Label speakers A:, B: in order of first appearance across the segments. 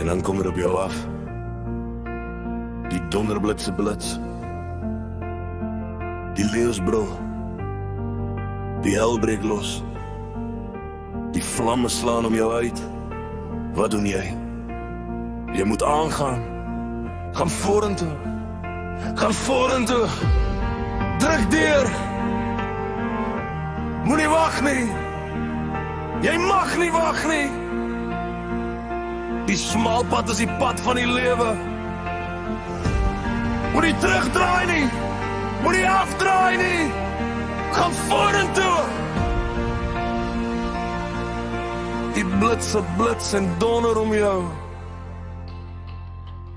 A: En dan kom er op jou af die donderblitse blits, die leeuwsbrul, die hel breek los, die vlamme slaan om jou uit. Wat doen jy? Jy moet aangaan. Gaan vorentoe. Gaan vorentoe. Druk deur. Moenie wag nie. Jy mag nie wag nie. Die smalpad is die pad van die lewe. Moenie terugdraai nie. Moenie afdraai nie. Gaan vorentoe. Die blitse blits en donder om jou.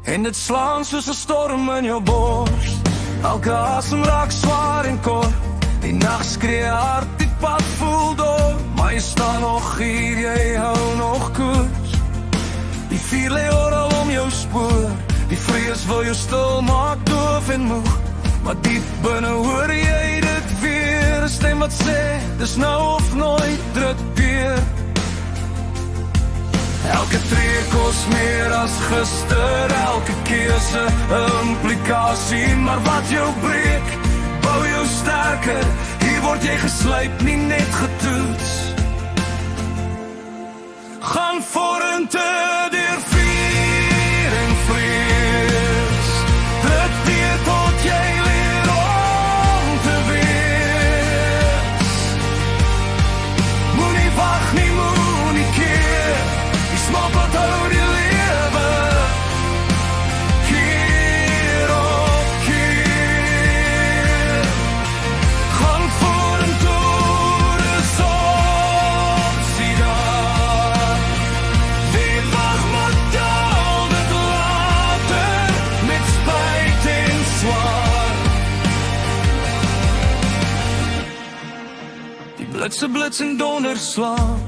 A: En dit slaan soos 'n storm in jou bors. Elke asem raak zwaar en kort. Die nacht skree hard, die pad voel door. Maar jy staan nog hier, jy hou nog koers. Die vuur lê oral om jou spoor. Die vrees wil jou stil maak, doof en moeg. Maar diep binne hoor jy dit weer. 'n stem wat sê, dis nou of nooit, druk deur. Elke tree kos meer as gister, elke keuse 'n implikasie. Maar wat jou breek, bou jou sterker. Hier word jy geslyp, nie net getoets. Gaan vorentoe deur vuur en vrees. Druk deur tot jy leer om te wees. Moenie wag nie, moenie keer. Die smalpad hou die lewe. Keer op keer. Gaan vorentoe, dis opsie daar. Wie wag maar daal dit later, met spijt en zwaar. Die blitse blits en donder slaan.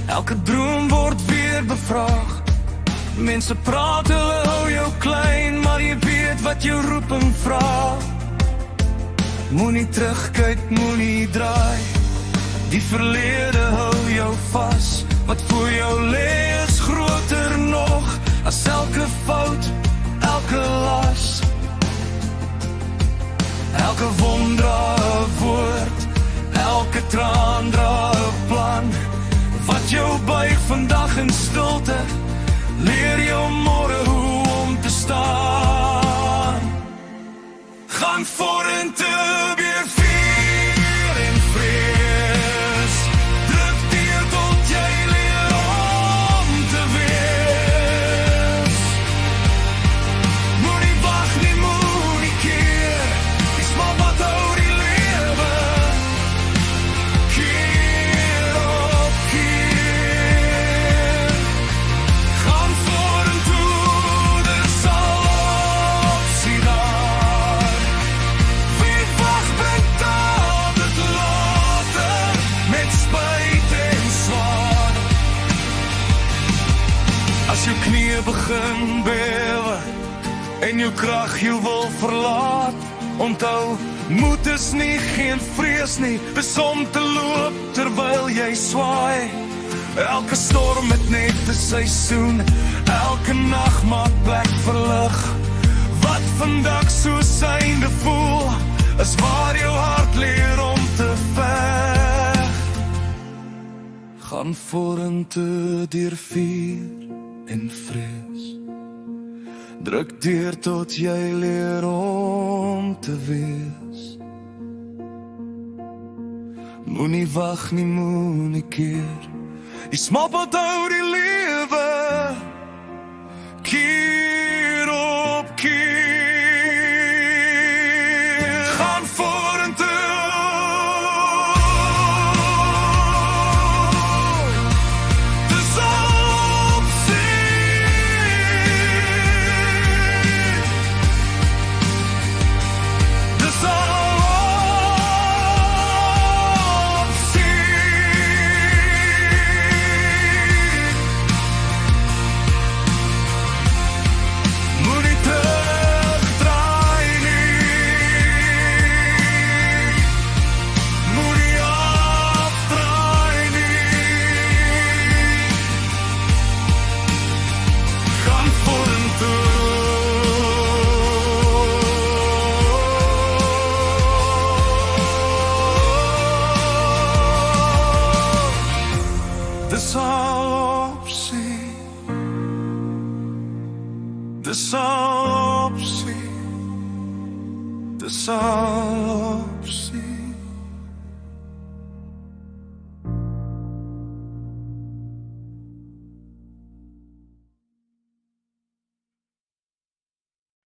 A: Elke droom word weer bevraag. Mense praat, hulle hou jou klein, maar jy weet wat jou roeping vraag. Moenie terugkyk, moenie draai. Die verlede hou jou vas. Wat voor jou lê is groter nog as elke fout, elke las. Elke wond dra 'n woord, elke traan dra 'n plan. Wat jou buig vandag in stilte, leer jou môre hoe om te staan. Gaan vorentoe weer vuur en vrees. Druk deur tot jy leer om te wees. Moenie wag nie, moenie keer. Die smalpad hou die lewe. Keer op keer. Gaan vorentoe, dis al opsie daar. Wie wag brengt al dit later, met spijt en zwaar. As jou knieë begin bewe en jou krag jou wil verlaat, onthou, moed is nie, geen vrees nie, dis om te loop terwyl jy swaai. Elke storm het net 'n seisoen, elke nag maak plek vir lig. Wat vandag so synde voel, is waar jou hart leer om te veg. Gaan vorentoe deur vuur en vrees. Druk deur tot jy leer om te wees. Moenie wag nie, moenie keer. Die smalpad hou die lewe. Keer op keer. Gaan vorentoe. Dis opsie. Dis opsie. Moenie terug Dis al opsie. Dis al